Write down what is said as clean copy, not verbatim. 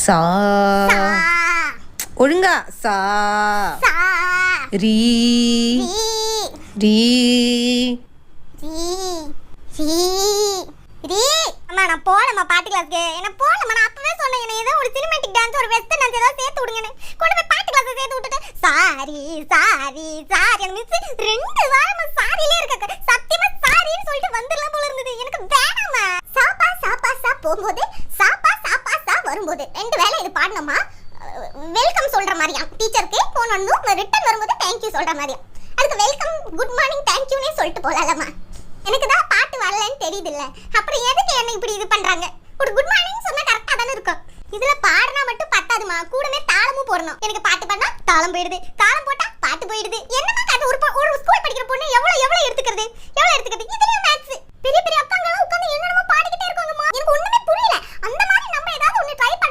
சா ஒழுங்கா சா ரீ ரீ அம்மா நான் போலம்மா பாட்டு கிளாஸ்க்கு. என்ன போலம்மா, நான் அப்பவே சொன்னேன் என்ன ஏதோ ஒரு சினிமேட்டிக் டான்ஸ் ஒரு வெஸ்டர்ன் டான்ஸ் ஏதாவது சேர்த்து விடுங்கன்னு. கொண்டு போய் பாட்டு கிளாஸ் சேர்த்து விட்டுட்டு சாரி சாரி சாரி அந்த மிஸ் 2 வாரமா சாரியிலே இருக்க. சத்தியமா சாரின்னு சொல்லிட்டு வந்துடலாம் போல இருந்தது. எனக்கு வேணாமா. சாப்பா சாப்பா சா போகும்போது சாப்பா சாப்பா சா வரும்போது 2 வேளை இது பாடணுமா. வெல்கம் சொல்ற மாதிரியா டீச்சருக்கு போன் வந்து ரிட்டர்ன் வரும்போது தேங்க்யூ சொல்ற மாதிரியா. அதுக்கு வெல்கம் குட் மார்னிங் தேங்க்யூனே சொல்லிட்டு போலாமா. எனக்கு தான் பாட்டு வரலன்னு தெரியுது இல்ல, அப்புறம் எதுக்கு என்ன இப்படி இது பண்றாங்க. ஒரு குட் மார்னிங் சொன்னா கரெக்டா தானே இருக்கும். இதுல பாடுனா மட்டும் பத்தாதுமா, கூடவே தாளமும் போடணும். எனக்கு பாட்டு பாடினா தாளம் போயிடுது, தாளம் போட்டா பாட்டு போயிடுது. என்னமா காட்டு ஒரு ஸ்கூல் படிக்கிற பொண்ணு எவ்வளவு எடுத்துக்கிறது இதுலயும் மேத்ஸ். பெரிய பெரிய